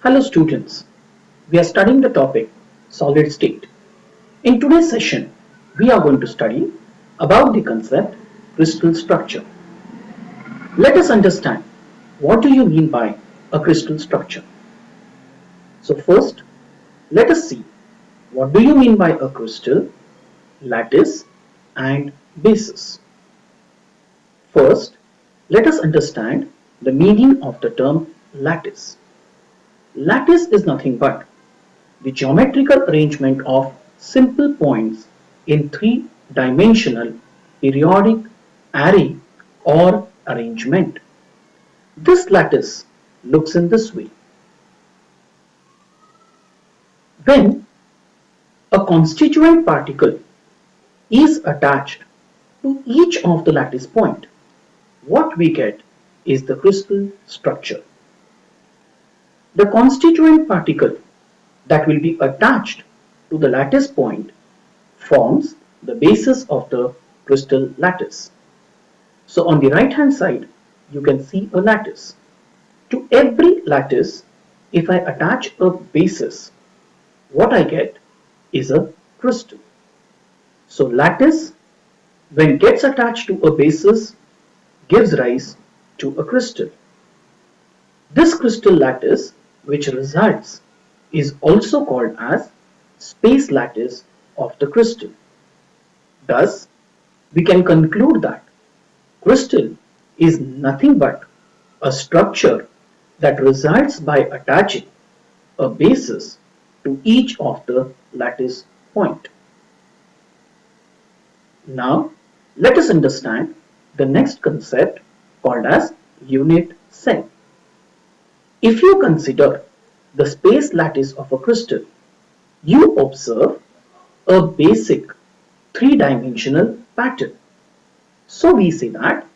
Hello students, we are studying the topic solid state. In today's session, we are going to study about the concept crystal structure. Let us understand what do you mean by a crystal structure. So first, let us see what do you mean by a crystal, lattice and basis. First, let us understand the meaning of the term lattice. Lattice is nothing but the geometrical arrangement of simple points in three-dimensional periodic array or arrangement. This lattice looks in this way. When a constituent particle is attached to each of the lattice point, what we get is the crystal structure. The constituent particle that will be attached to the lattice point forms the basis of the crystal lattice. So on the right hand side, you can see a lattice. To every lattice, if I attach a basis, what I get is a crystal. So lattice, when gets attached to a basis, gives rise to a crystal. This crystal lattice, which results, is also called as space lattice of the crystal. Thus, we can conclude that crystal is nothing but a structure that results by attaching a basis to each of the lattice point. Now, let us understand the next concept called as unit cell. If you consider the space lattice of a crystal, you observe a basic three-dimensional pattern. So we say that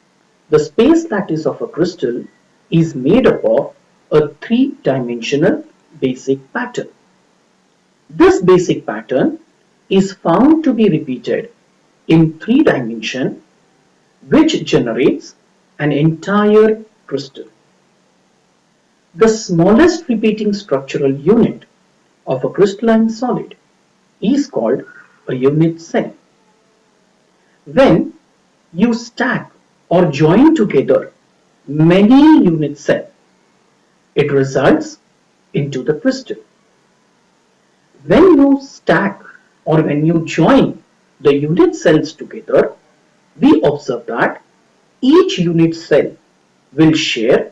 the space lattice of a crystal is made up of a three-dimensional basic pattern. This basic pattern is found to be repeated in three dimensions, which generates an entire crystal. The smallest repeating structural unit of a crystalline solid is called a unit cell. When you stack or join together many unit cells, it results into the crystal. When you stack or when you join the unit cells together, we observe that each unit cell will share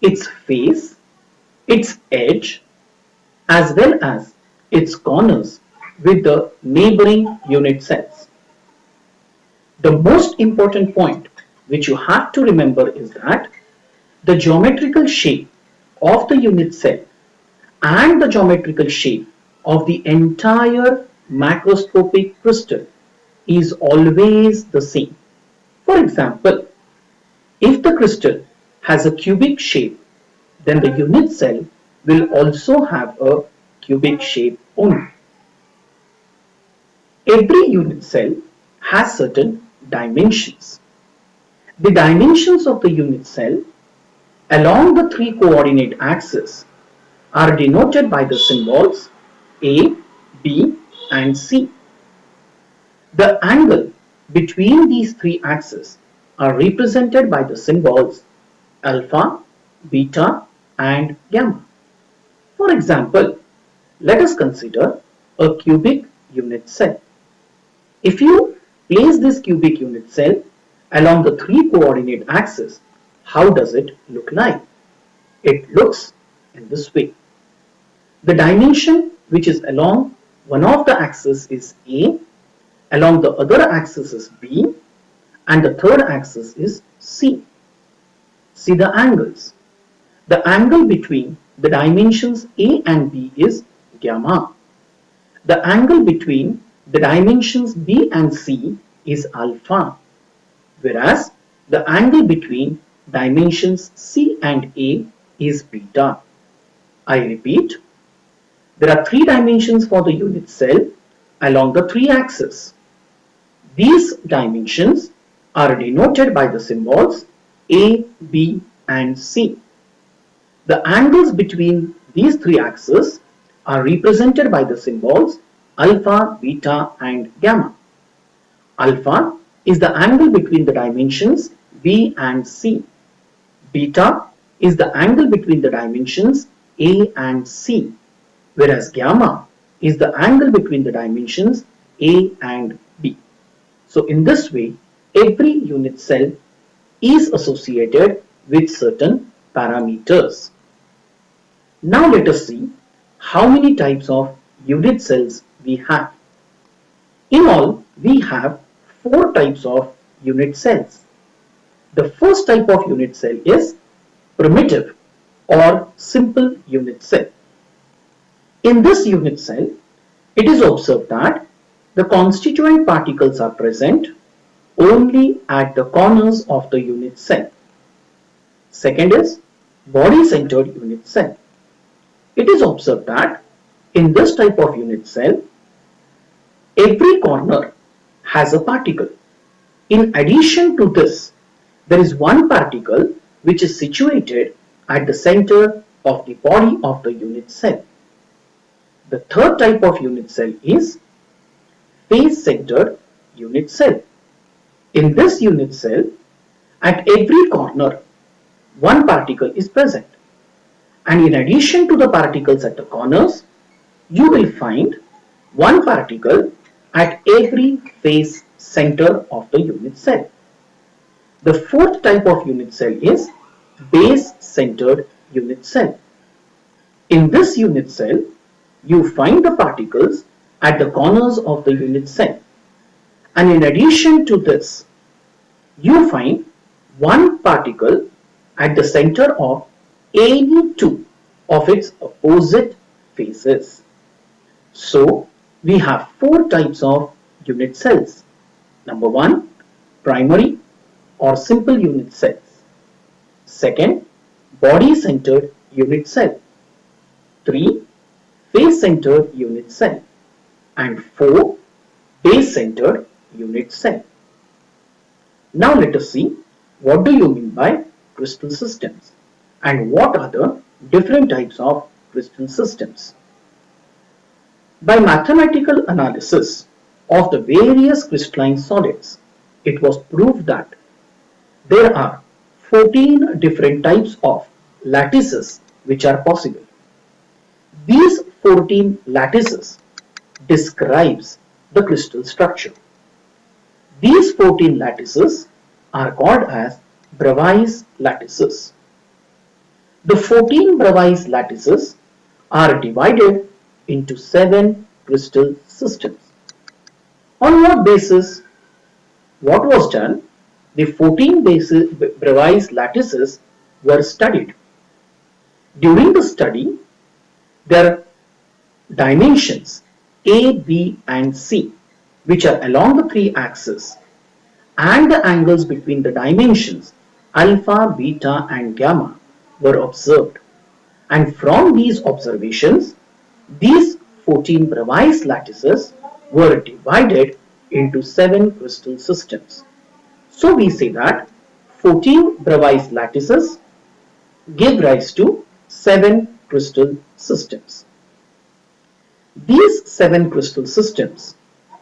its face, its edge, as well as its corners with the neighboring unit cells. The most important point which you have to remember is that the geometrical shape of the unit cell and the geometrical shape of the entire macroscopic crystal is always the same. For example, if the crystal has a cubic shape, then the unit cell will also have a cubic shape only. Every unit cell has certain dimensions. The dimensions of the unit cell along the three coordinate axes are denoted by the symbols A, B and C. The angle between these three axes are represented by the symbols alpha, beta and gamma. For example, let us consider a cubic unit cell. If you place this cubic unit cell along the three coordinate axes, how does it look like? It looks in this way. The dimension which is along one of the axes is A, along the other axis is B, and the third axis is C. See the angles. The angle between the dimensions A and B is gamma. The angle between the dimensions B and C is alpha, whereas the angle between dimensions C and A is beta. I repeat, there are three dimensions for the unit cell along the three axes. These dimensions are denoted by the symbols A, B and C. The angles between These three axes are represented by the symbols alpha, beta and gamma. Alpha is the angle between the dimensions B and C. Beta is the angle between the dimensions A and C, whereas gamma is the angle between the dimensions A and B. So in this way, every unit cell is associated with certain parameters. Now let us see how many types of unit cells we have. In all, we have 4 types of unit cells. The first type of unit cell is primitive or simple unit cell. In this unit cell, it is observed that the constituent particles are present only at the corners of the unit cell. Second is body-centered unit cell. It is observed that in this type of unit cell, every corner has a particle. In addition to this, there is one particle which is situated at the center of the body of the unit cell. The third type of unit cell is face-centered unit cell. In this unit cell, at every corner, one particle is present. And in addition to the particles at the corners, you will find one particle at every face center of the unit cell. The fourth type of unit cell is base-centered unit cell. In this unit cell, you find the particles at the corners of the unit cell. And in addition to this, you find one particle at the center of any two of its opposite faces. So, we have 4 types of unit cells. Number 1, primary or simple unit cells. Second, body-centered unit cell. 3, face-centered unit cell. And 4, base-centered unit cell. Now let us see what do you mean by crystal systems and what are the different types of crystal systems. By mathematical analysis of the various crystalline solids, it was proved that there are 14 different types of lattices which are possible. These 14 lattices describes the crystal structure. These 14 lattices are called as Bravais lattices. The 14 Bravais lattices are divided into 7 crystal systems. On what basis? What was done? The 14 Bravais lattices were studied. During the study, their dimensions A, B and C, which are along the 3 axes, and the angles between the dimensions alpha, beta and gamma were observed. And from these observations, these 14 Bravais lattices were divided into 7 crystal systems. So we say that 14 Bravais lattices give rise to 7 crystal systems. These 7 crystal systems,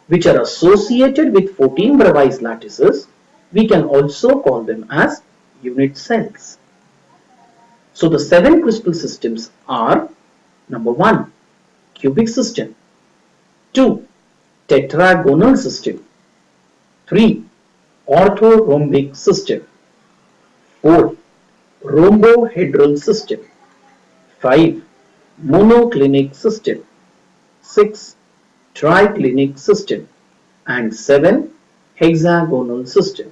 which are associated with 14 Bravais lattices, we can also call them as unit cells. So the 7 crystal systems are: number 1, cubic system; 2, tetragonal system; 3, orthorhombic system; 4, rhombohedral system; 5, monoclinic system; 6, triclinic system; and 7, hexagonal system.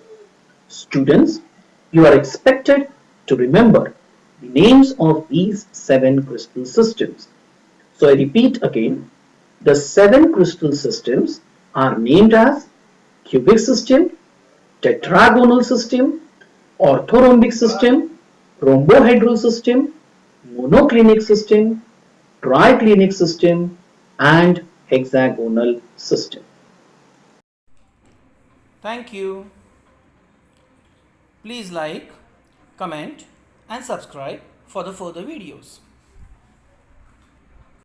Students, you are expected to remember the names of these 7 crystal systems. So I repeat again, the 7 crystal systems are named as cubic system, tetragonal system, orthorhombic system, rhombohedral system, monoclinic system, triclinic system, and hexagonal system. Thank you. Please like, comment and subscribe for the further videos.